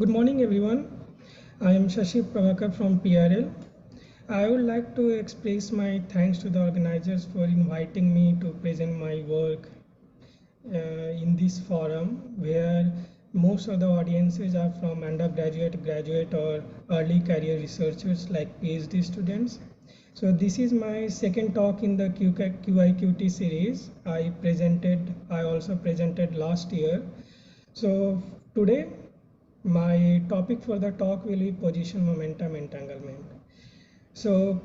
Good morning everyone. I am Shashi Prabhakar from PRL. I would like to express my thanks to the organizers for inviting me to present my work in this forum where most of the audiences are from undergraduate, graduate or early career researchers like PhD students. So this is my second talk in the QIQT series. I also presented last year. So today my topic for the talk will be position momentum entanglement. So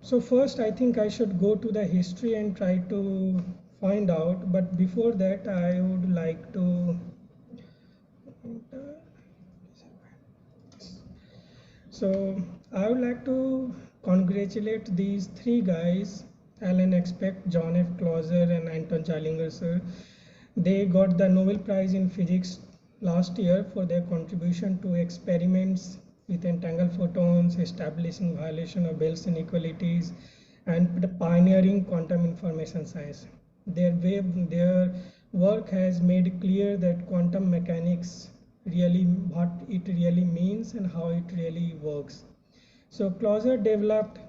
so first I think I should go to the history and try to find out, but before that I would like to congratulate these three guys, Alan Expect, John F. Clauser and Anton Zeilinger sir. They got the Nobel Prize in Physics last year for their contribution to experiments with entangled photons, establishing violation of Bell's inequalities, and pioneering quantum information science. Their work has made clear that quantum mechanics what it really means and how it really works. So Clauser developed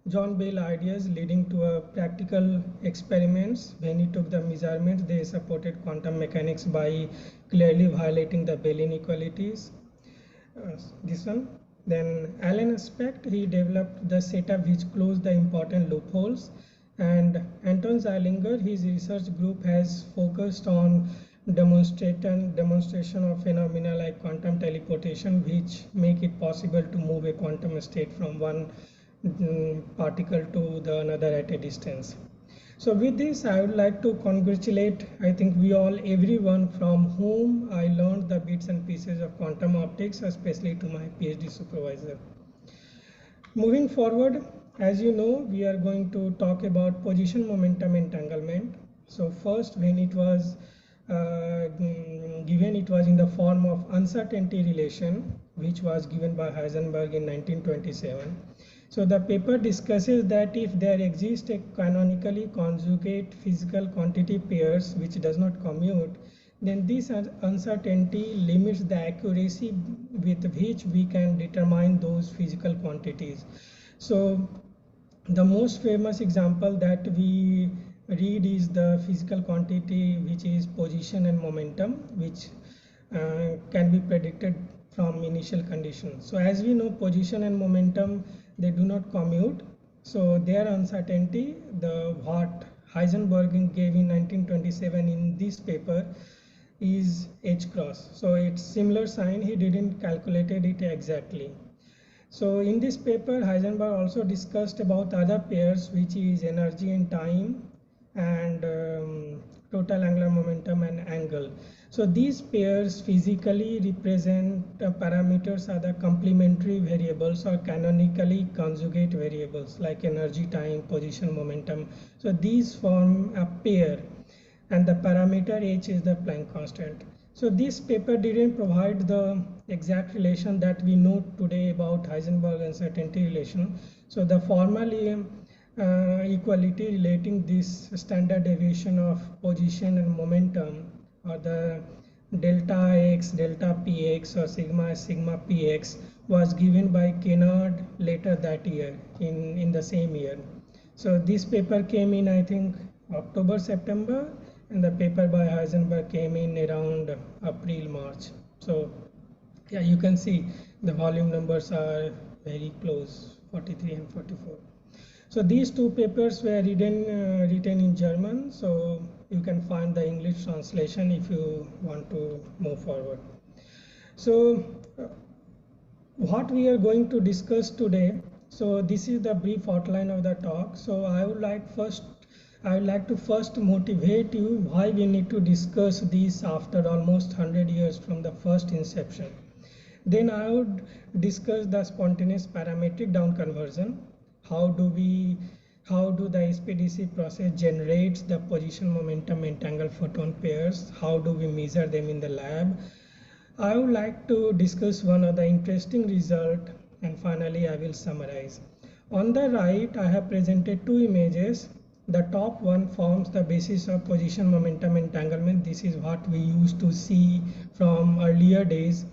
John Bell ideas leading to a practical experiments. When he took the measurements, they supported quantum mechanics by clearly violating the Bell inequalities. This one. Then Alan Specht, he developed the setup which closed the important loopholes, and Anton Zeilinger, his research group has focused on demonstration of phenomena like quantum teleportation, which make it possible to move a quantum state from one particle to the another at a distance. So with this I would like to congratulate everyone from whom I learned the bits and pieces of quantum optics, especially to my PhD supervisor. Moving forward, as you know, we are going to talk about position momentum entanglement. So first, when it was given, it was in the form of uncertainty relation, which was given by Heisenberg in 1927. So the paper discusses that if there exists a canonically conjugate physical quantity pairs which does not commute, then this uncertainty limits the accuracy with which we can determine those physical quantities. So the most famous example that we read is the physical quantity which is position and momentum, which can be predicted from initial conditions. So as we know, position and momentum, they do not commute, so their uncertainty, what Heisenberg gave in 1927 in this paper, is h cross. So it's similar sign, he didn't calculated it exactly. So in this paper, Heisenberg also discussed about other pairs, which is energy and time, and total angular momentum and angle. So these pairs physically represent parameters are the complementary variables or canonically conjugate variables like energy, time, position, momentum. So these form a pair, and the parameter h is the Planck constant. So this paper didn't provide the exact relation that we know today about Heisenberg uncertainty relation. So the formal equality relating this standard deviation of position and momentum, or the delta x, delta px, or sigma px, was given by Kennard later that year, in the same year. So this paper came in, I think, October, September, and the paper by Heisenberg came in around April, March. So yeah, you can see the volume numbers are very close, 43 and 44. So these two papers were written in German, so you can find the English translation if you want to move forward. So what we are going to discuss today, so this is the brief outline of the talk. So I would like to first motivate you why we need to discuss this after almost 100 years from the first inception. Then I would discuss the spontaneous parametric down conversion. How do the SPDC process generates the position momentum entangled photon pairs? How do we measure them in the lab? I would like to discuss one of the interesting result, and finally I will summarize. On the right, I have presented two images. The top one forms the basis of position momentum entanglement. This is what we used to see from earlier days.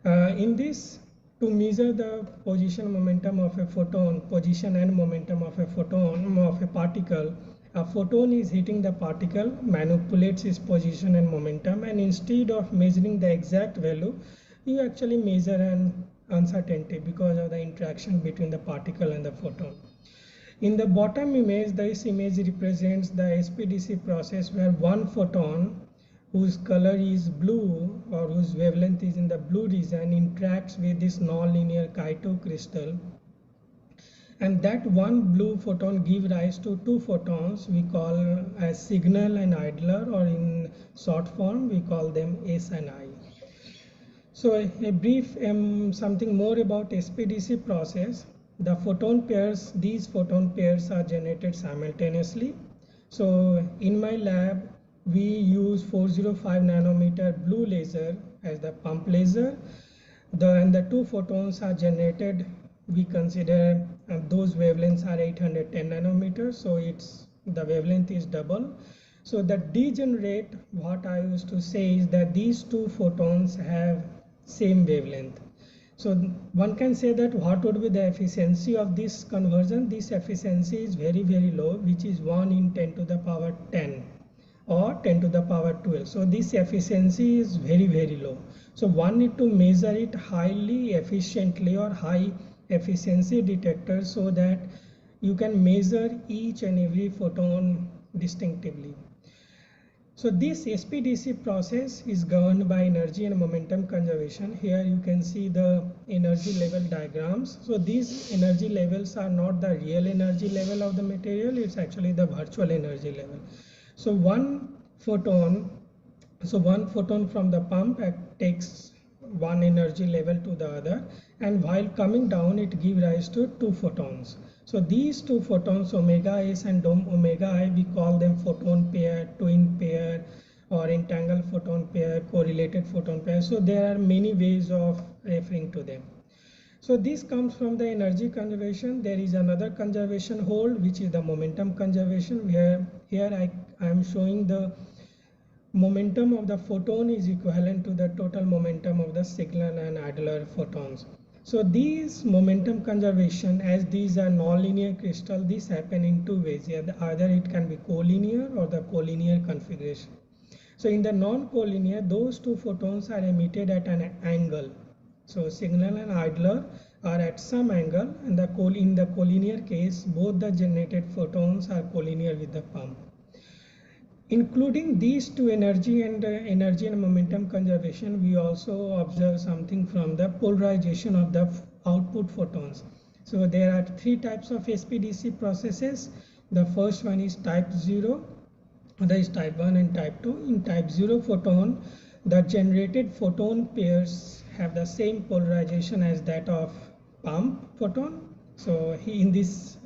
In this, to measure the position momentum of a photon, position and momentum of a photon, of a particle, a photon is hitting the particle, manipulates its position and momentum, and instead of measuring the exact value, you actually measure an uncertainty because of the interaction between the particle and the photon. In the bottom image, this image represents the SPDC process where one photon whose color is blue or whose wavelength is in the blue region interacts with this nonlinear QIQT crystal, and that one blue photon gives rise to two photons we call as signal and idler, or in short form we call them S and I. So a brief something more about SPDC process. The photon pairs, these photon pairs are generated simultaneously. So in my lab, we use 405 nanometer blue laser as the pump laser. And the two photons are generated, we consider those wavelengths are 810 nanometers, so the wavelength is double. So the degenerate, what I used to say is that these two photons have same wavelength. So one can say that what would be the efficiency of this conversion? This efficiency is very, very low, which is 1 in 10 to the power 10 or 10 to the power 12. So this efficiency is very, very low. So one need to measure it highly efficiently or high efficiency detector so that you can measure each and every photon distinctively. So this SPDC process is governed by energy and momentum conservation. Here you can see the energy level diagrams. So these energy levels are not the real energy level of the material, it's actually the virtual energy level. So one photon from the pump takes one energy level to the other, and while coming down it gives rise to two photons. So these two photons, omega S and omega I, we call them photon pair, twin pair, or entangled photon pair, correlated photon pair. So there are many ways of referring to them. So this comes from the energy conservation. There is another conservation hold, which is the momentum conservation, where here I am showing the momentum of the photon is equivalent to the total momentum of the signal and idler photons. So these momentum conservation, as these are nonlinear crystal, these happen in two ways. Either it can be collinear or the collinear configuration. So in the non-collinear, those two photons are emitted at an angle. So signal and idler are at some angle, and in the collinear case, both the generated photons are collinear with the pump. Including these two energy and momentum conservation, we also observe something from the polarization of the output photons. So there are three types of SPDC processes. The first one is type 0, other is type 1 and type 2. In type 0 photon, the generated photon pairs have the same polarization as that of pump photon. So in this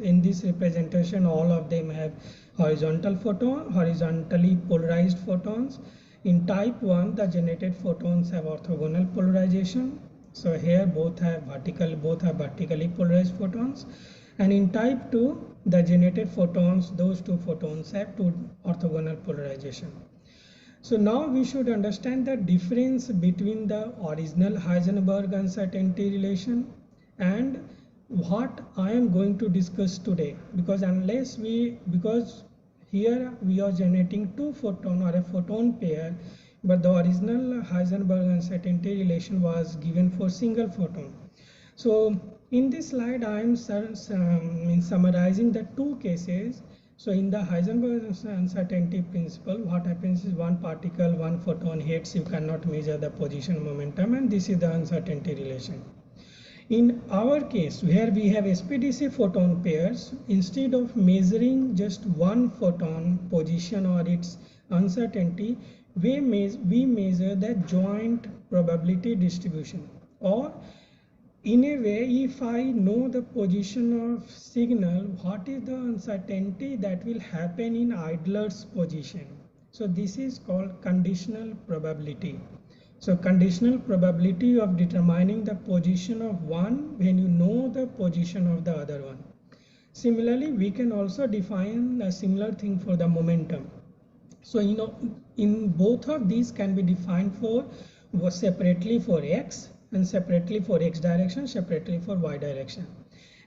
representation, all of them have horizontally polarized photons. In type 1, the generated photons have orthogonal polarization. So here both are vertically polarized photons. And in type 2, the generated photons, those two photons have two orthogonal polarization. So now we should understand the difference between the original Heisenberg uncertainty relation and what I am going to discuss today, because here we are generating two photon or a photon pair, but the original Heisenberg uncertainty relation was given for single photon. So in this slide I am summarizing the two cases. So in the Heisenberg uncertainty principle, what happens is one particle, one photon hits, you cannot measure the position momentum, and this is the uncertainty relation. In our case, where we have SPDC photon pairs, instead of measuring just one photon position or its uncertainty, we measure the joint probability distribution. Or in a way, if I know the position of signal, what is the uncertainty that will happen in idler's position? So this is called conditional probability. So conditional probability of determining the position of one when you know the position of the other one. Similarly, we can also define a similar thing for the momentum. So in both of these can be defined for separately for x and separately for x direction, separately for y direction.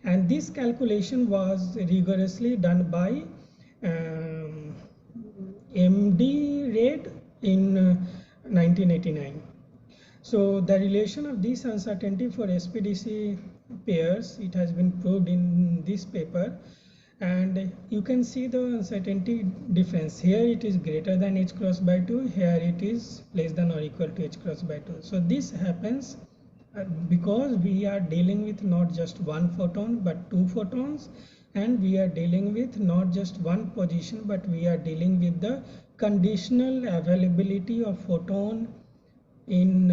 And this calculation was rigorously done by MD Reid in 1989. So the relation of this uncertainty for SPDC pairs, it has been proved in this paper, and you can see the uncertainty difference. Here it is greater than h cross by 2, here it is less than or equal to h cross by 2. So this happens because we are dealing with not just one photon but two photons, and we are dealing with not just one position but we are dealing with the conditional availability of photon in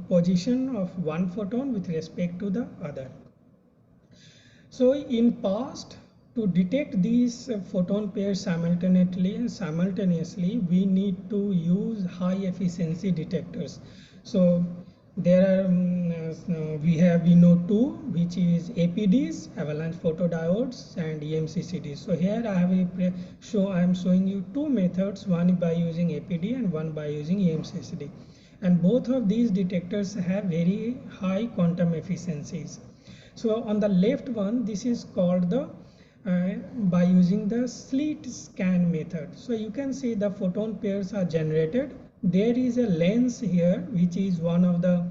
position of one photon with respect to the other. So in past, to detect these photon pairs simultaneously, we need to use high efficiency detectors. So there are we know two, which is APDs, avalanche photodiodes, and EMCCD. So here I am showing you two methods, one by using APD and one by using EMCCD. And both of these detectors have very high quantum efficiencies. So on the left one, this is called the by using the slit scan method. So you can see the photon pairs are generated. There is a lens here, which is one of the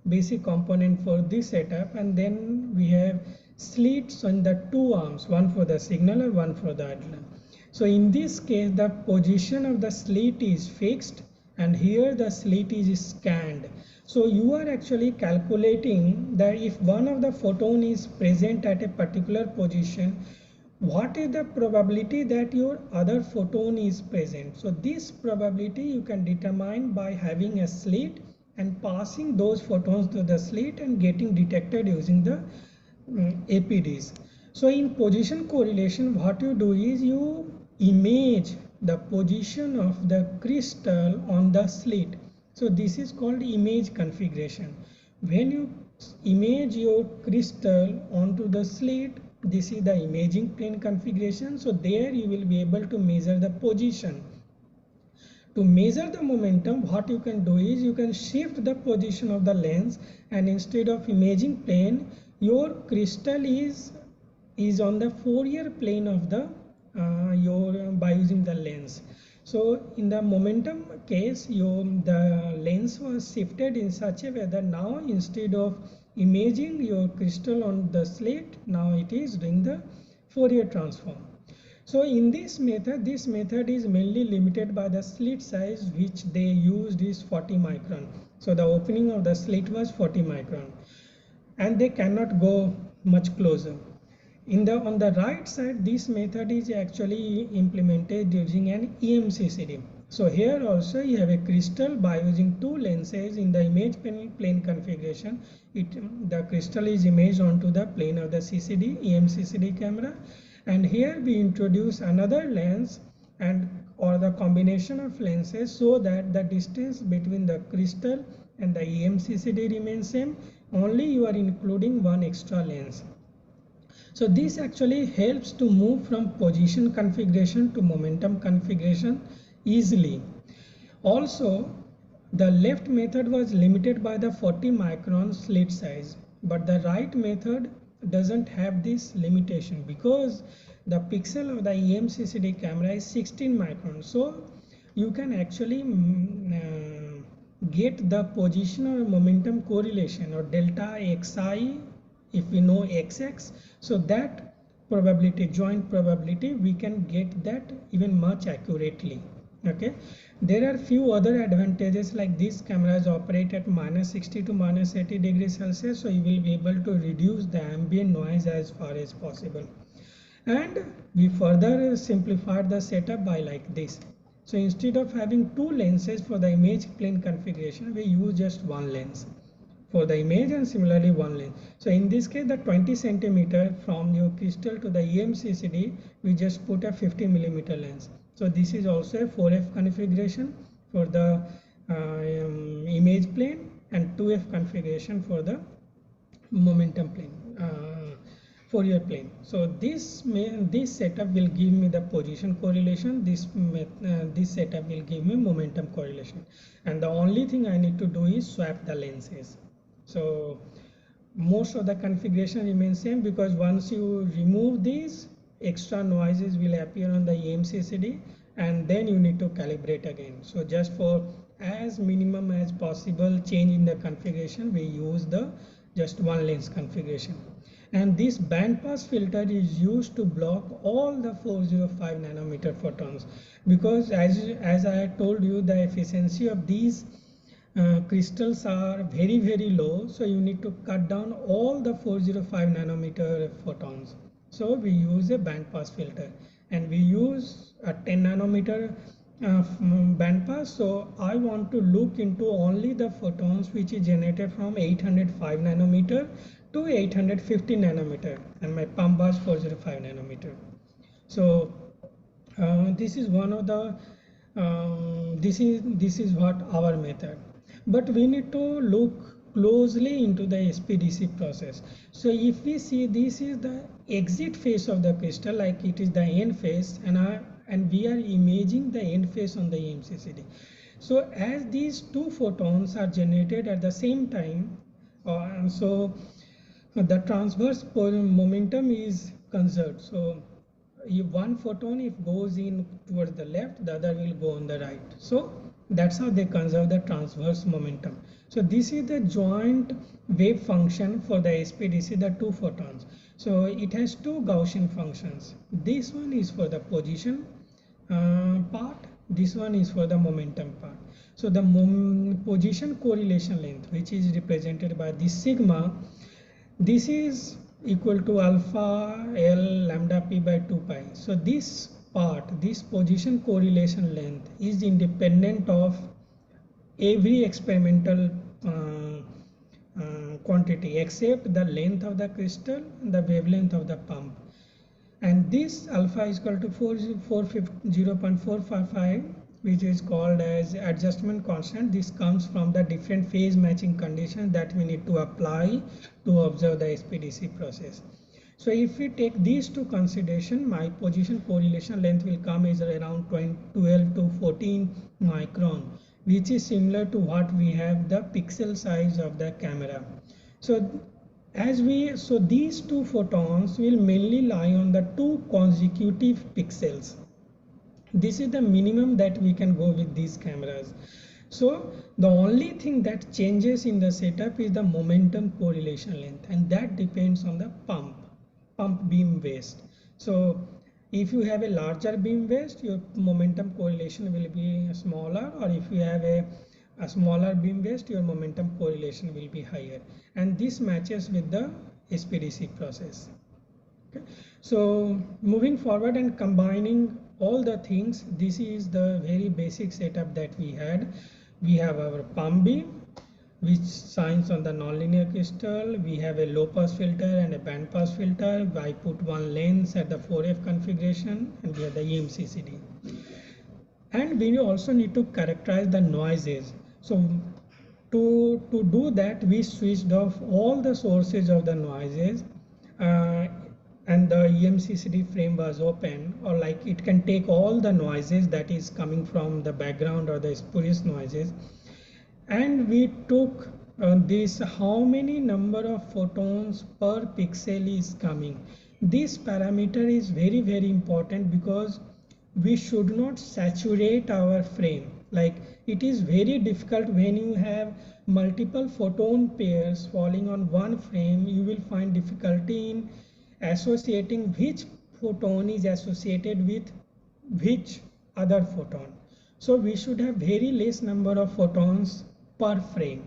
basic component for this setup, and then we have slits on the two arms, one for the signaler, one for the idler. So in this case, the position of the slit is fixed, and here the slit is scanned. So you are actually calculating that if one of the photon is present at a particular position, what is the probability that your other photon is present. So this probability you can determine by having a slit and passing those photons to the slit and getting detected using the APDs. So in position correlation, what you do is you image the position of the crystal on the slit. So this is called image configuration. When you image your crystal onto the slit, this is the imaging plane configuration. So there you will be able to measure the position. To measure the momentum, what you can do is you can shift the position of the lens, and instead of imaging plane, your crystal is on the Fourier plane of the by using the lens. So in the momentum case, the lens was shifted in such a way that now instead of imaging your crystal on the slit, now it is doing the Fourier transform. So in this method is mainly limited by the slit size, which they used is 40 micron. So the opening of the slit was 40 micron, and they cannot go much closer. On the right side, this method is actually implemented using an EMCCD. So here also you have a crystal. By using two lenses in the image plane configuration, the crystal is imaged onto the plane of the EMCCD camera, and here we introduce another lens or the combination of lenses so that the distance between the crystal and the EMCCD remains same, only you are including one extra lens. So this actually helps to move from position configuration to momentum configuration easily. Also, the left method was limited by the 40 micron slit size, but the right method doesn't have this limitation because the pixel of the EMCCD camera is 16 micron. So you can actually get the position or momentum correlation or delta xi if we know xx. So that probability, joint probability, we can get that even much accurately. Okay, there are few other advantages, like these cameras operate at -60 to -80 degrees Celsius, so you will be able to reduce the ambient noise as far as possible. And we further simplified the setup by like this. So instead of having two lenses for the image plane configuration, we use just one lens for the image and similarly one lens. So in this case, the 20 centimeter from your crystal to the EMCCD, we just put a 50 millimeter lens. So this is also a 4F configuration for the image plane and 2F configuration for the momentum plane. Fourier plane. So this setup will give me the position correlation. This setup will give me momentum correlation, and the only thing I need to do is swap the lenses. So most of the configuration remains same, because once you remove these, extra noises will appear on the EMCCD, and then you need to calibrate again. So just for as minimum as possible change in the configuration, we use the just one lens configuration. And this band pass filter is used to block all the 405 nanometer photons, because as I had told you, the efficiency of these crystals are very low, so you need to cut down all the 405 nanometer photons. So we use a band pass filter, and we use a 10 nanometer band pass. So I want to look into only the photons which is generated from 805 nanometer to 850 nanometer, and my pump was 405 nanometer. So this is one of the this is what our method. But we need to look closely into the SPDC process. So if we see, this is the exit phase of the crystal, like it is the end phase, and we are imaging the end phase on the EMCCD. So as these two photons are generated at the same time, so the transverse momentum is conserved. So if one photon if goes in towards the left, the other will go on the right. So that's how they conserve the transverse momentum. So this is the joint wave function for the SPDC, the two photons. So it has two Gaussian functions. This one is for the position part, this one is for the momentum part. So the position correlation length, which is represented by this sigma, this is equal to alpha L lambda p by 2 pi. So this part, this position correlation length, is independent of every experimental quantity except the length of the crystal and the wavelength of the pump. And this alpha is equal to 0.455, which is called as adjustment constant. This comes from the different phase matching conditions that we need to apply to observe the SPDC process. So if we take these to consideration, my position correlation length will come as around 12 to 14 micron, which is similar to what we have the pixel size of the camera. So these two photons will mainly lie on the two consecutive pixels. This is the minimum that we can go with these cameras. So the only thing that changes in the setup is the momentum correlation length, and that depends on the pump beam waist. So if you have a larger beam waist, your momentum correlation will be smaller, or if you have a smaller beam waist, your momentum correlation will be higher, and this matches with the SPDC process. Okay. So moving forward and combining all the things, this is the very basic setup that we had. We have our pump beam, which shines on the nonlinear crystal. We have a low pass filter and a band pass filter. I put one lens at the 4F configuration, and we have the EMCCD. And we also need to characterize the noises. So to do that, we switched off all the sources of the noises, and the EMCCD frame was open, or like it can take all the noises that is coming from the background or the spurious noises. And we took this, how many number of photons per pixel is coming. This parameter is very important, because we should not saturate our frame. Like it is very difficult when you have multiple photon pairs falling on one frame. You will find difficulty in associating which photon is associated with which other photon. So we should have very less number of photons per frame.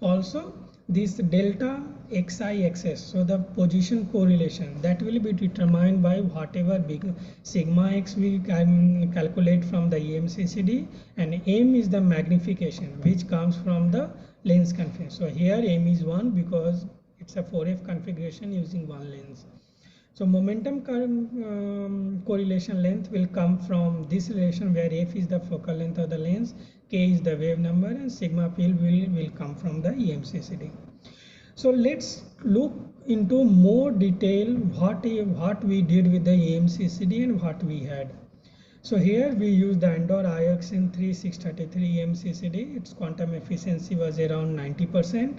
Also this delta xi/xs, so the position correlation, that will be determined by whatever big sigma x we can calculate from the EMCCD, and m is the magnification which comes from the lens configuration. So here m is 1 because it's a 4F configuration using one lens. So momentum correlation length will come from this relation, where f is the focal length of the lens, k is the wave number, and sigma p will come from the EMCCD. So let's look into more detail what we did with the EMCCD and what we had. So here we use the Andor IXN3633 EMCCD. Its quantum efficiency was around 90%.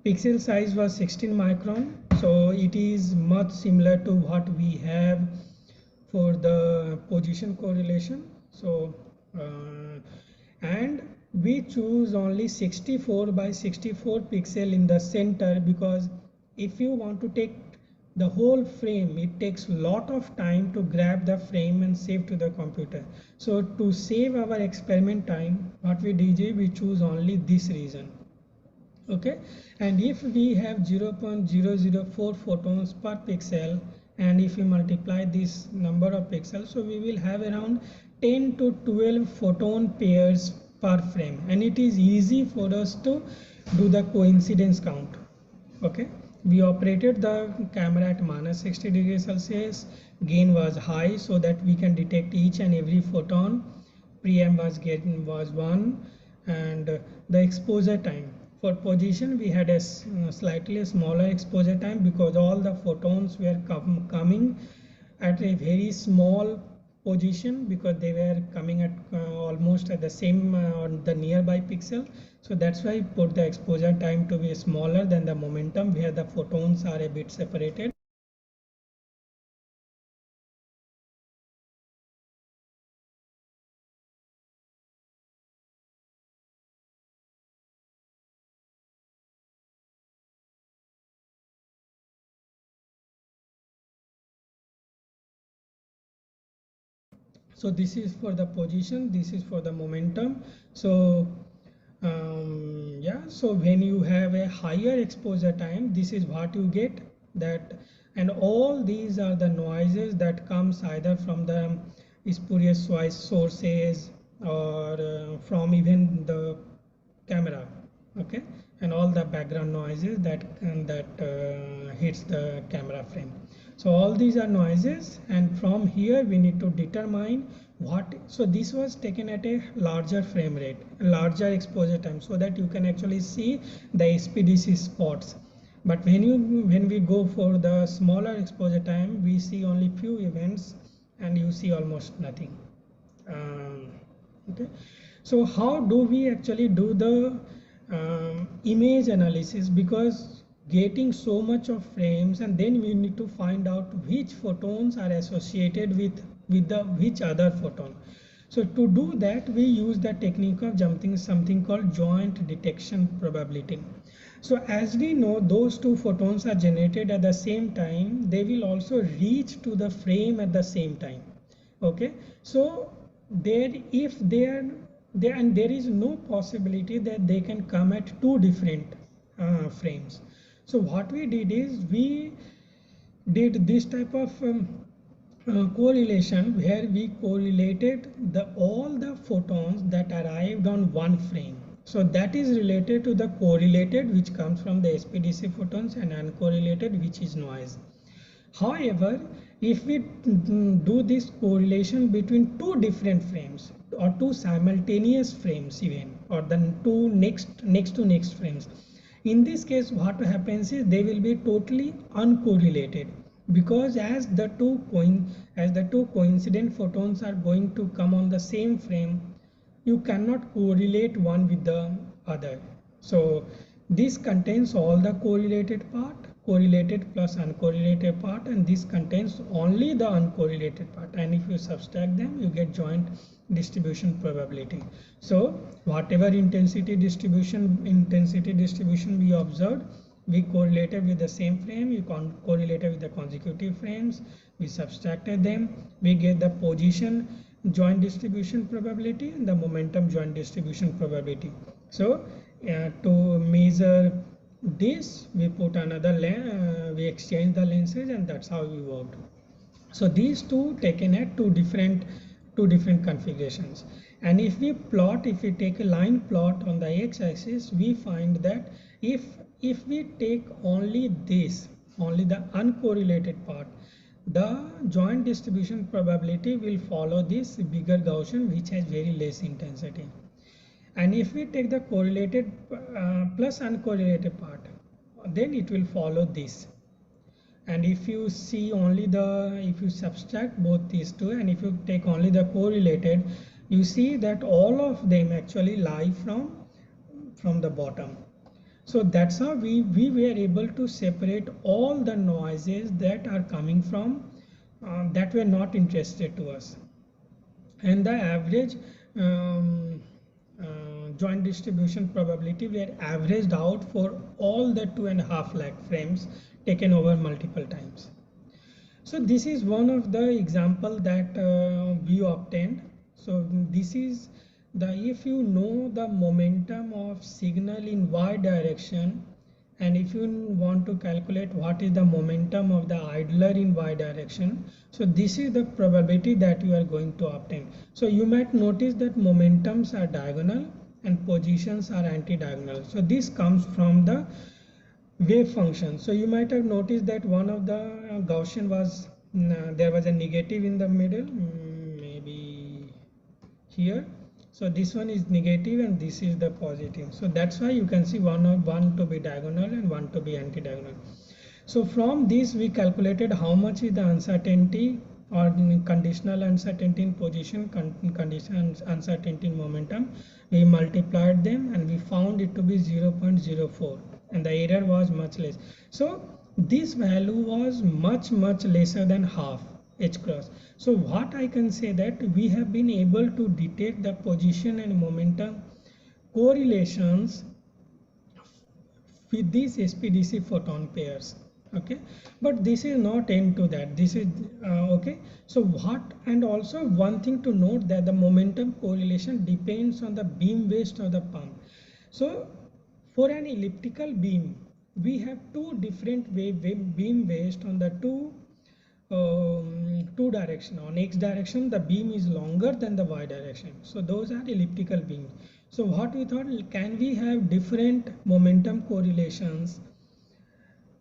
Pixel size was 16 micron. So it is much similar to what we have for the position correlation. So and we choose only 64 by 64 pixel in the center, because if you want to take the whole frame, it takes a lot of time to grab the frame and save to the computer. So to save our experiment time, what we did, we choose only this region. Okay, and if we have 0.004 photons per pixel, and if we multiply this number of pixels, so we will have around 10 to 12 photon pairs per frame, and it is easy for us to do the coincidence count. Okay, we operated the camera at -60°C. Gain was high so that we can detect each and every photon. Preamp was 1, and the exposure time. For position, we had a slightly smaller exposure time because all the photons were coming at a very small position, because they were coming at almost at the same on the nearby pixel. So that's why I put the exposure time to be smaller than the momentum, where the photons are a bit separated. So this is for the position, this is for the momentum. So yeah, so when you have a higher exposure time, this is what you get, that, and all these are the noises that comes either from the spurious sources or from even the camera. Okay, and all the background noises that hits the camera frame. So all these are noises, and from here we need to determine what. So this was taken at a larger frame rate, larger exposure time, so that you can actually see the SPDC spots. But when we go for the smaller exposure time, we see only few events and you see almost nothing. Okay, so how do we actually do the image analysis? Because getting so much of frames, and then we need to find out which photons are associated with the which other photon. So to do that, we use the technique of something called joint detection probability. So as we know, those two photons are generated at the same time, they will also reach to the frame at the same time. Okay, so if they are there, and there is no possibility that they can come at two different frames. So what we did is we did this type of correlation, where we correlated all the photons that arrived on one frame. So that is related to the correlated, which comes from the SPDC photons, and uncorrelated, which is noise. However, if we do this correlation between two different frames, or two simultaneous frames even, or the two next to next frames, in this case what happens is they will be totally uncorrelated, because as the two coincident photons are going to come on the same frame, you cannot correlate one with the other. So this contains all the correlated part, correlated plus uncorrelated part, and this contains only the uncorrelated part, and if you subtract them, you get joint distribution probability. So whatever intensity distribution we observed, we correlated with the same frame, we correlated with the consecutive frames, we subtracted them, we get the position joint distribution probability and the momentum joint distribution probability. So to measure this, we put another we exchange the lenses, and that's how we worked. So these two taken at two different configurations, and if we take a line plot on the x-axis, we find that if we take only the uncorrelated part, the joint distribution probability will follow this bigger Gaussian, which has very less intensity. And if we take the correlated plus uncorrelated part, then it will follow this. And if you see only if you subtract both these two and if you take only the correlated, you see that all of them actually lie from the bottom. So that's how we were able to separate all the noises that are coming from that were not interested to us. And the average joint distribution probability were averaged out for all the 2.5 lakh frames taken over multiple times. So this is one of the example that we obtained. So this is if you know the momentum of signal in y direction, and if you want to calculate what is the momentum of the idler in y direction, so this is the probability that you are going to obtain. So you might notice that momentums are diagonal and positions are anti-diagonal. So this comes from the wave function. So you might have noticed that one of the Gaussian was there was a negative in the middle, maybe here. So this one is negative and this is the positive. So that's why you can see one to be diagonal and one to be anti-diagonal. So from this we calculated how much is the uncertainty or conditional uncertainty in position, conditional uncertainty in momentum. We multiplied them and we found it to be 0.04 and the error was much less. So this value was much lesser than half h cross. So what I can say that we have been able to detect the position and momentum correlations with these SPDC photon pairs. Okay, but this is not end to that. This is okay. So and also one thing to note that the momentum correlation depends on the beam waist of the pump. So for an elliptical beam, we have two different beam waist on the two direction. On x direction the beam is longer than the y direction, so those are elliptical beams. So what we thought, can we have different momentum correlations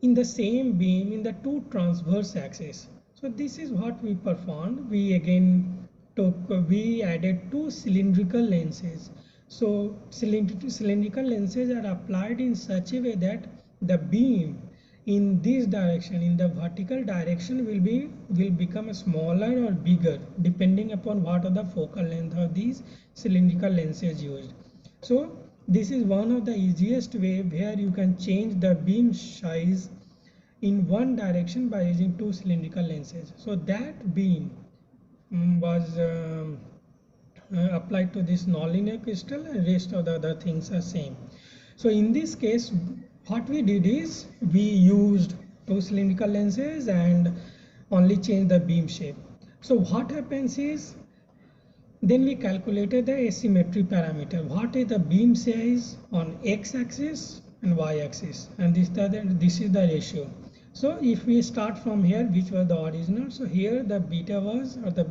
in the same beam in the two transverse axes? So this is what we performed. We again we added two cylindrical lenses. So cylindrical lenses are applied in such a way that the beam in this direction, in the vertical direction, will become smaller or bigger depending upon what are the focal length of these cylindrical lenses used. So this is one of the easiest way where you can change the beam size in one direction by using two cylindrical lenses. So that beam was applied to this nonlinear crystal and rest of the other things are same. So in this case what we did is we used two cylindrical lenses and only changed the beam shape. So what happens is then we calculated the asymmetry parameter. What is the beam size on x-axis and y-axis, and this is the ratio. So if we start from here, which was the original, so here the beta was, or the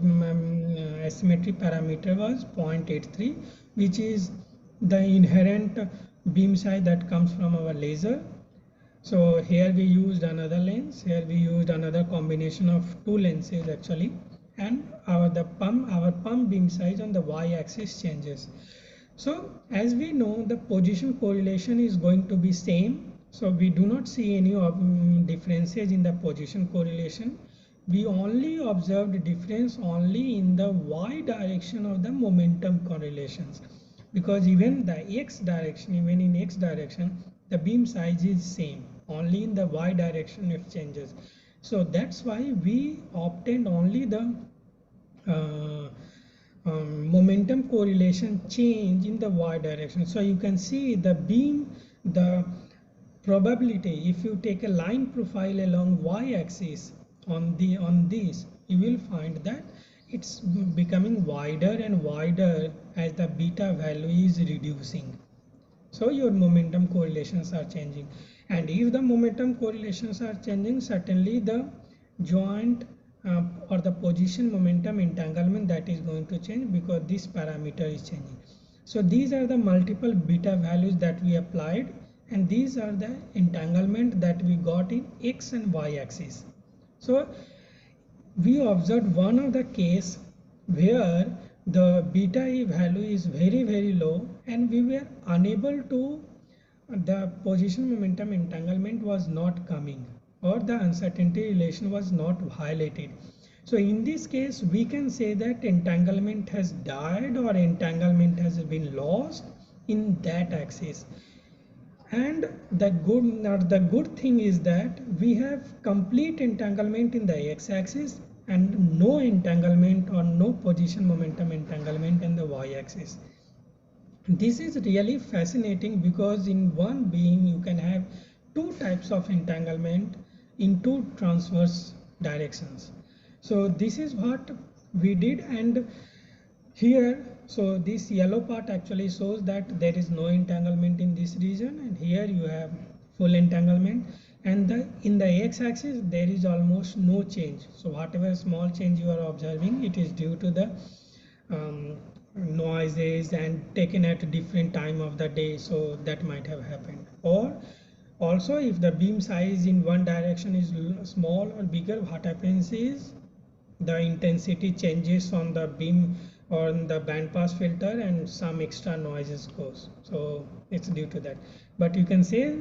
asymmetry parameter was 0.83, which is the inherent beam size that comes from our laser. So here we used another lens, here we used another combination of two lenses actually, and our pump beam size on the y-axis changes. So as we know, the position correlation is going to be same, so we do not see any differences in the position correlation. We only observed difference only in the y direction of the momentum correlations, because even in x direction the beam size is same, only in the y direction it changes. So that's why we obtained only the momentum correlation change in the y direction. So you can see the beam, the probability, if you take a line profile along y axis on this, you will find that it's becoming wider and wider as the beta value is reducing. So your momentum correlations are changing, and if the momentum correlations are changing, certainly the joint or the position momentum entanglement, that is going to change because this parameter is changing. So these are the multiple beta values that we applied, and these are the entanglement that we got in x and y axis. So we observed one of the case where the beta value is very low and we were unable to, the position momentum entanglement was not coming. or the uncertainty relation was not violated. So in this case, we can say that entanglement has died or entanglement has been lost in that axis. And the good thing is that we have complete entanglement in the x-axis and no entanglement or no position momentum entanglement in the y-axis. This is really fascinating because in one beam you can have two types of entanglement in two transverse directions. So this is what we did, and here, so this yellow part actually shows that there is no entanglement in this region, and here you have full entanglement, and in the x-axis there is almost no change. So whatever small change you are observing, it is due to the noises and taken at different time of the day, so that might have happened. Or also, if the beam size in one direction is small or bigger, what happens is the intensity changes on the beam or on the band pass filter and some extra noises goes, so it's due to that. But you can say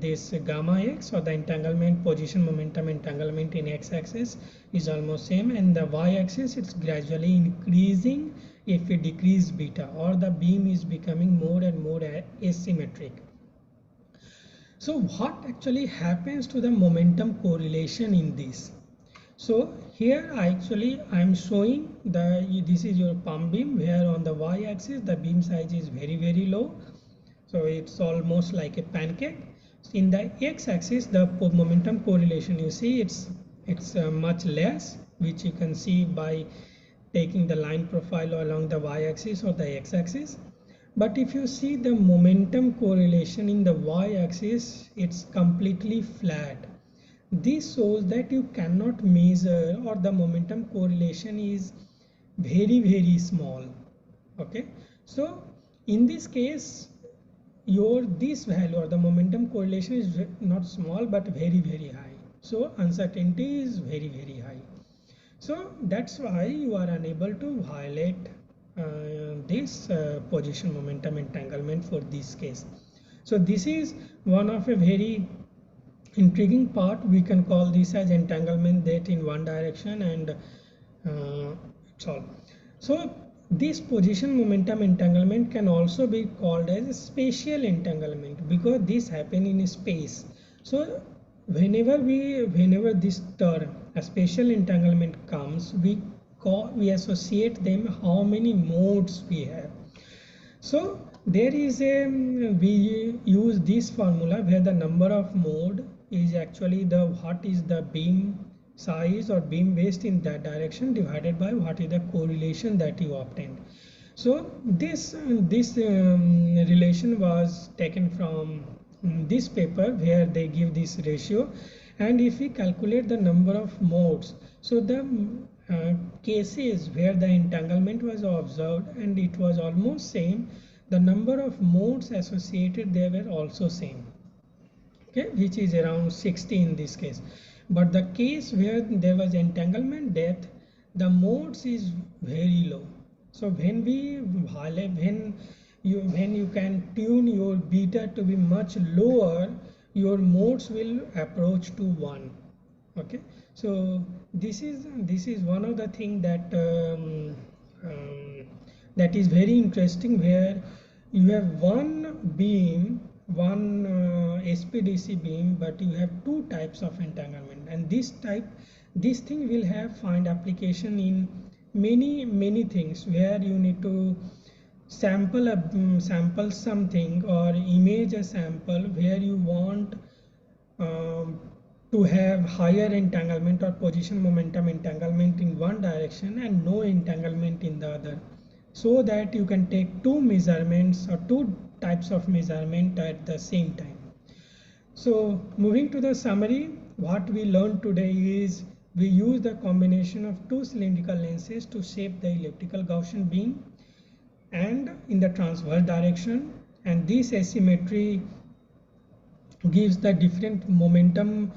this gamma x, or the entanglement position momentum entanglement in x-axis, is almost same, and the y-axis it's gradually increasing if we decrease beta, or the beam is becoming more and more asymmetric. So what actually happens to the momentum correlation in this? So here I'm showing this is your pump beam, where on the y-axis the beam size is very low, so it's almost like a pancake. In the x-axis the momentum correlation, you see it's much less, which you can see by taking the line profile along the y-axis or the x-axis. But if you see the momentum correlation in the y-axis, it's completely flat. This shows that you cannot measure, or the momentum correlation is very small. Okay, so in this case this value or the momentum correlation is not small but very high, so uncertainty is very high. So that's why you are unable to violate this position momentum entanglement for this case. So this is one of a very intriguing part. We can call this as entanglement death in one direction, and it's all. So this position momentum entanglement can also be called as a spatial entanglement, because this happens in space. So whenever this term a spatial entanglement comes, we associate them how many modes we have. So there is we use this formula where the number of mode is actually what is the beam size or beam waist in that direction divided by what is the correlation that you obtained. So this relation was taken from this paper, where they give this ratio, and if we calculate the number of modes, so the cases where the entanglement was observed and it was almost same, the number of modes associated there were also same, okay, which is around 60 in this case. But the case where there was entanglement death, the modes is very low. So when you can tune your beta to be much lower, your modes will approach to 1. Okay, so this is one of the thing that that is very interesting, where you have one beam, one SPDC beam, but you have two types of entanglement, and this thing will have find application in many things, where you need to sample something or image a sample where you want to have higher entanglement or position momentum entanglement in one direction and no entanglement in the other, so that you can take two measurements or two types of measurement at the same time. So moving to the summary, what we learned today is we use the combination of two cylindrical lenses to shape the elliptical Gaussian beam and in the transverse direction, and this asymmetry gives the different momentum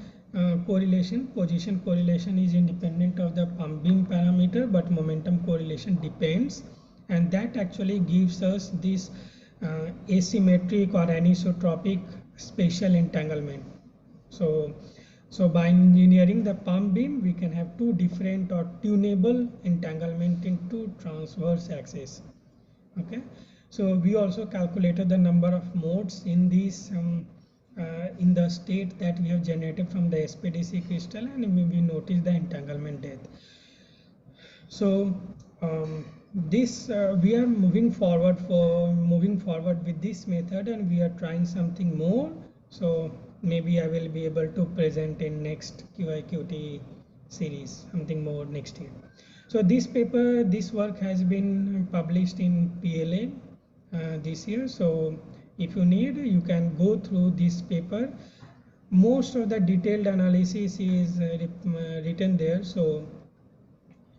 correlation. Position correlation is independent of the pump beam parameter, but momentum correlation depends, and that actually gives us this asymmetric or anisotropic spatial entanglement. So So by engineering the pump beam, we can have two different or tunable entanglement in two transverse axes. Okay, so we also calculated the number of modes in these in the state that we have generated from the SPDC crystal, and we notice the entanglement death. So this we are moving forward with this method, and we are trying something more. So maybe I will be able to present in next QIQT series something more next year. So this work has been published in PLA this year. So if you need, you can go through this paper. Most of the detailed analysis is written there. So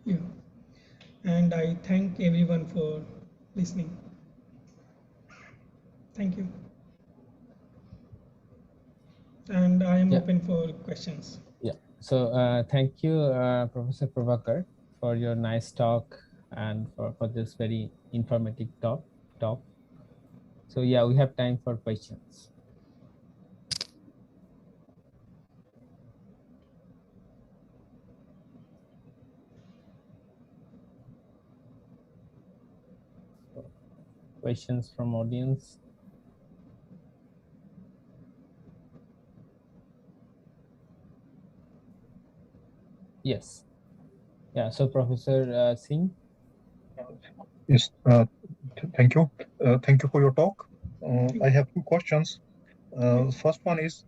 yeah, and I thank everyone for listening. Thank you. And I am open for questions. Yeah. So thank you, Professor Prabhakar, for your nice talk and for this very informative talk. So yeah, we have time for questions. Questions from audience? Yes. Yeah. So Professor Singh. Yes. Thank you. Thank you for your talk. I have two questions. First one is,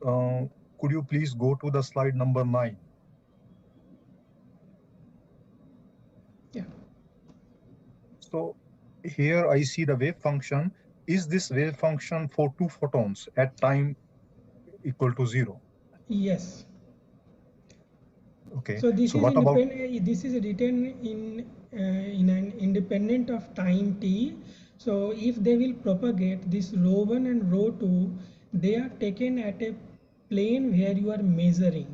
could you please go to the slide number 9? Yeah. So here I see the wave function. Is this wave function for two photons at time equal to 0? Yes. Okay. So this so is what about this is written in an independent of time t. So if they will propagate this ρ1 and ρ2, they are taken at a plane where you are measuring.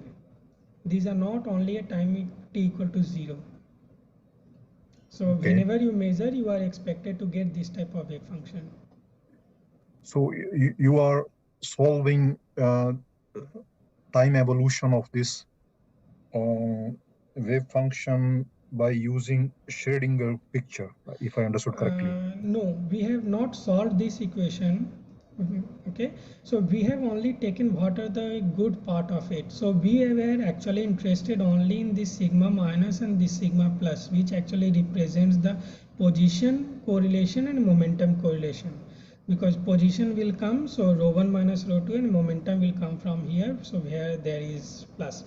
These are not only at time t equal to 0. So okay. whenever you measure, you are expected to get this type of wave function. So you are solving time evolution of this wave function by using Schrödinger picture, if I understood correctly. No, we have not solved this equation. Okay, so we have only taken what are the good part of it. So we were actually interested only in this sigma minus and this sigma plus, which actually represents the position correlation and momentum correlation. Because position will come, so ρ1 minus ρ2, and momentum will come from here, so where there is plus.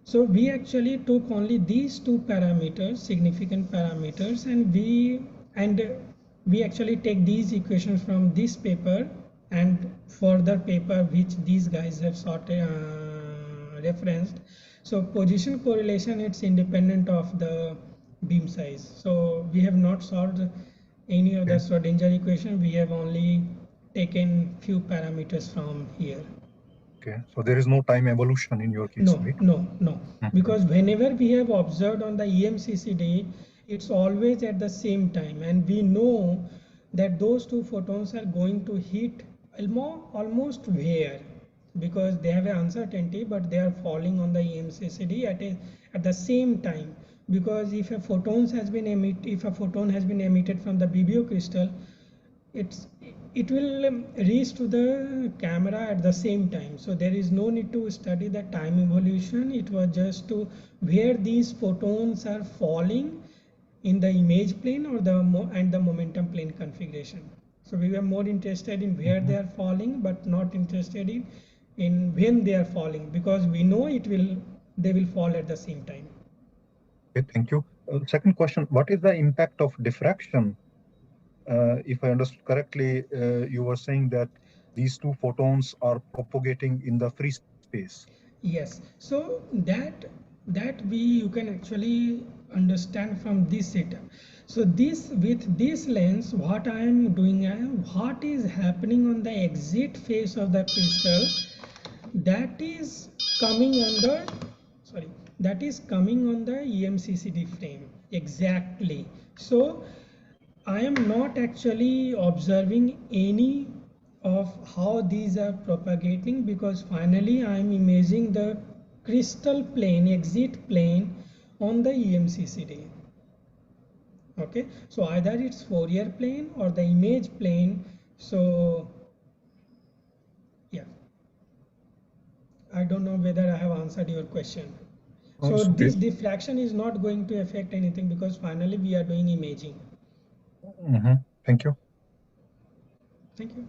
So we actually took only these two parameters, significant parameters, and we actually take these equations from this paper and further paper which these guys have referenced. So position correlation, it's independent of the beam size. So we have not solved any of the Schrödinger equation. We have only taken few parameters from here. Okay, so there is no time evolution in your case, No, right? no. Because whenever we have observed on the EMCCD, it's always at the same time, and we know that those two photons are going to hit almost where, because they have an uncertainty, but they are falling on the EMCCD at the same time. Because if a photon has been emitted from the BBO crystal, it will reach to the camera at the same time. So there is no need to study the time evolution. It was just to where these photons are falling in the image plane or the momentum plane configuration. So we were more interested in where they are falling, but not interested in when they are falling, because we know they will fall at the same time. Okay, thank you. Second question, what is the impact of diffraction? If I understood correctly, you were saying that these two photons are propagating in the free space. Yes, so that you can actually understand from this setup. So with this lens, what I am doing, what is happening on the exit face of the crystal, that is coming on the EMCCD frame exactly. So I am not actually observing any of how these are propagating, because finally I am imaging the crystal plane, exit plane on the EMCCD. Okay, so either it's Fourier plane or the image plane. So yeah, I don't know whether I have answered your question. So this diffraction is not going to affect anything because finally we are doing imaging. Thank you. Thank you.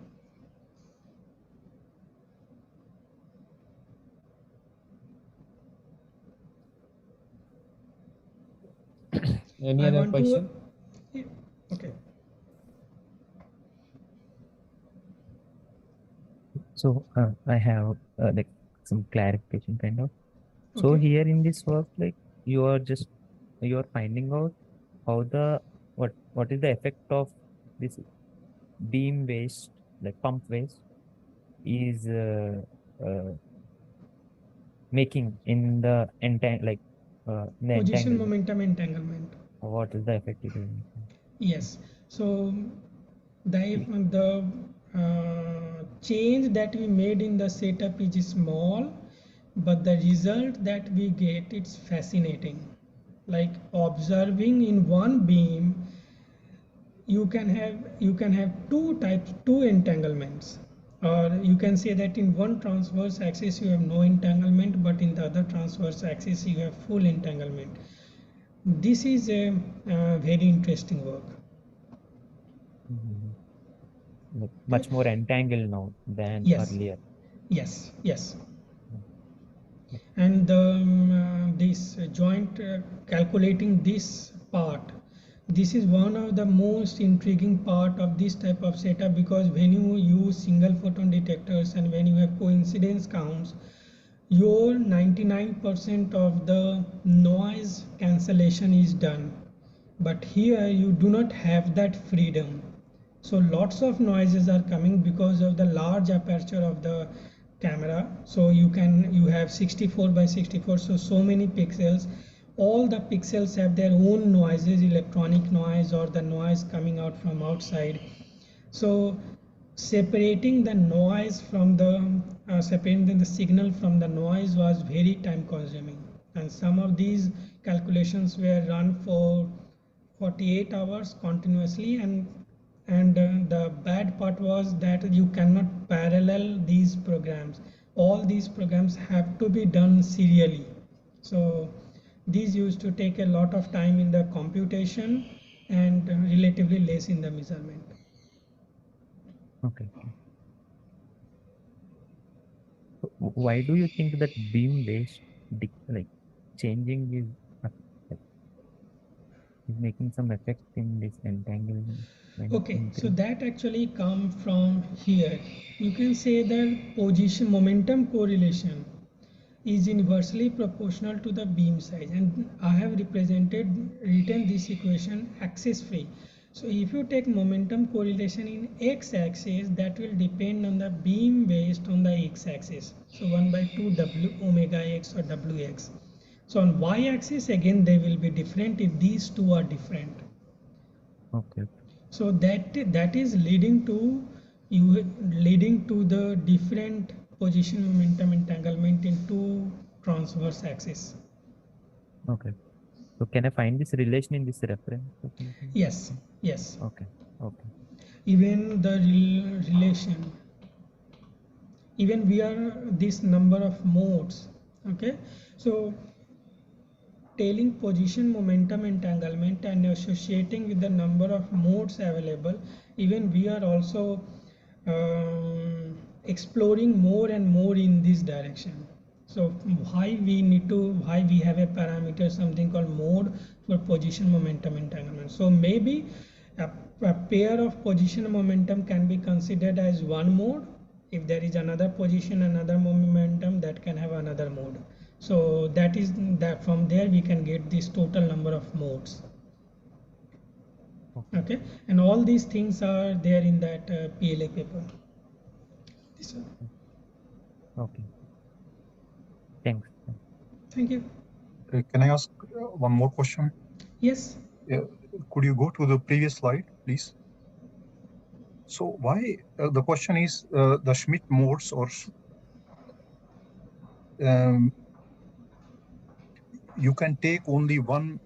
Any other question? Yeah, okay. So I have like some clarification kind of. So Okay. here in this work, like you are finding out how what is the effect of this beam waste, like pump waste, is making in the Position entanglement. momentum entanglement. What is the effect it is? Yes. So the change that we made in the setup is small, but the result that we get, it's fascinating. Like observing in one beam, you can have two entanglements, or you can say that in one transverse axis you have no entanglement, but in the other transverse axis you have full entanglement. This is a very interesting work. Like much more entangled now than earlier. Yes. Yeah. And this joint calculating this part, this is one of the most intriguing part of this type of setup, because when you use single photon detectors and when you have coincidence counts, your 99% of the noise cancellation is done. But here you do not have that freedom. So lots of noises are coming because of the large aperture of the camera. So you have 64 by 64, so many pixels. All the pixels have their own noises, electronic noise or the noise coming out from outside. So separating the noise from separating the signal from the noise was very time consuming, and some of these calculations were run for 48 hours continuously, and the bad part was that you cannot parallel these programs. All these programs have to be done serially, so these used to take a lot of time in the computation and relatively less in the measurement. Okay. Why do you think that beam based like changing is making some effect in this entanglement? Okay, so that actually come from here. You can say that position momentum correlation is inversely proportional to the beam size, and I have written this equation axis free. So if you take momentum correlation in x-axis, that will depend on the beam based on the x-axis. So 1/2 w omega x or wx. So on y-axis again they will be different if these two are different. Okay. So that is leading to the different position momentum entanglement in two transverse axes. Okay. So can I find this relation in this reference? Yes. Okay. Even the relation, even we are this number of modes. Okay, so telling position momentum entanglement and associating with the number of modes available, even we are also exploring more and more in this direction. So why we have a parameter, something called mode, for position momentum entanglement. So maybe a pair of position momentum can be considered as one mode. If there is another position, another momentum, that can have another mode. So that from there we can get this total number of modes. Okay, and all these things are there in that PLA paper. This one. Okay. Thanks. Thank you. Can I ask one more question? Yes. Could you go to the previous slide, please? So why the question is the Schmidt modes, or you can take only 1,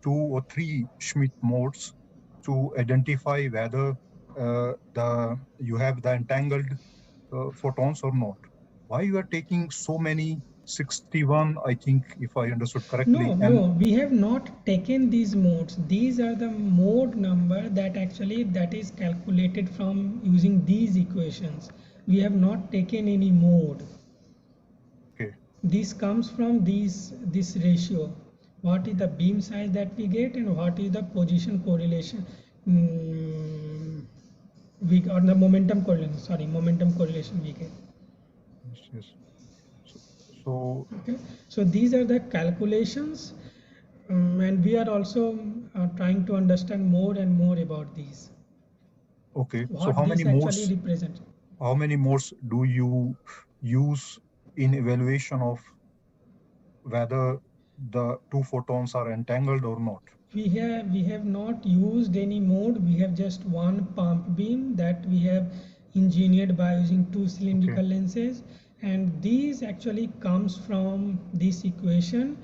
2, or 3 Schmidt modes to identify whether you have the entangled photons or not. Why you are taking so many 61, I think, if I understood correctly? No, we have not taken these modes. These are the mode number that is calculated from using these equations. We have not taken any mode. Okay. This comes from this ratio. What is the beam size that we get, and what is the position correlation or the momentum correlation we get. Yes. So Okay, so these are the calculations, and we are also trying to understand more and more about these. okay. What So how these many actually modes? represent. How many modes do you use in evaluation of whether the 2 photons are entangled or not? We have not used any mode. We have just one pump beam that we have engineered by using 2 cylindrical lenses, and these actually comes from this equation,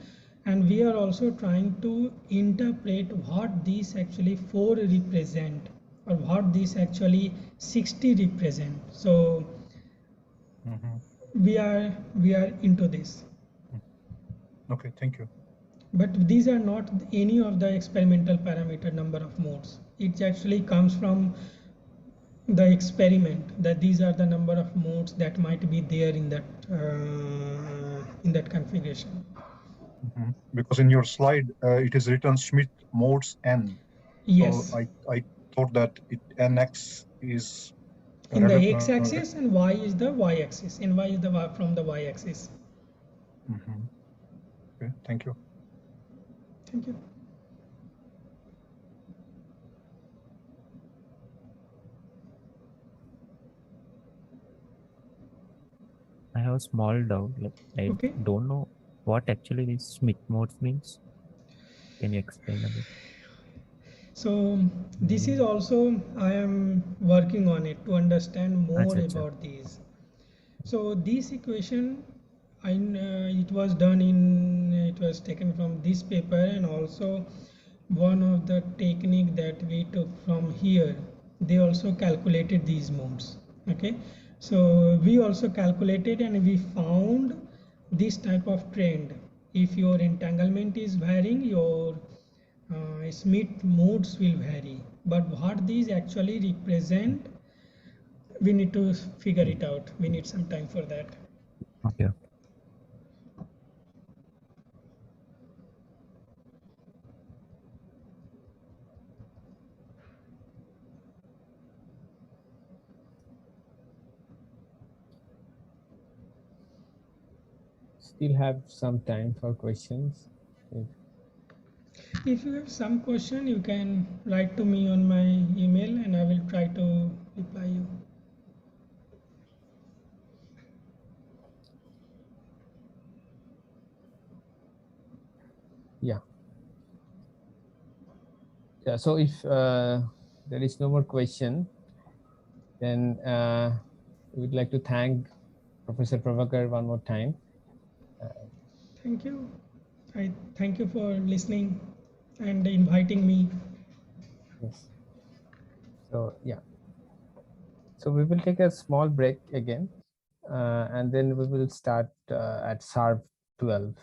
and we are also trying to interpret what these actually 4 represent, or what these actually 60 represent. So we are into this. Okay, thank you. But these are not any of the experimental parameter number of modes. It actually comes from the experiment, that these are the number of modes that might be there in that configuration. Because in your slide it is written Schmidt modes n. Yes. So I thought that nx is In the x-axis, and y is the y-axis. And y is the y from the y-axis. Okay, thank you. Thank you. I have a small doubt. Like, I don't know what actually this Schmidt modes means. Can you explain a bit? So this is also, I am working on it to understand more about these. So this equation, it was taken from this paper, and also one of the technique that we took from here, they also calculated these modes. Okay, so we also calculated, and we found this type of trend. If your entanglement is varying, your Schmidt modes will vary. But what these actually represent, we need to figure it out. We need some time for that. Okay. Still have some time for questions. If you have some question, you can write to me on my email, and I will try to reply you. Yeah. Yeah. So if there is no more question, then we would like to thank Professor Prabhakar one more time. Thank you. I thank you for listening and inviting me. Yes. So yeah. So we will take a small break again, and then we will start at sharp 12.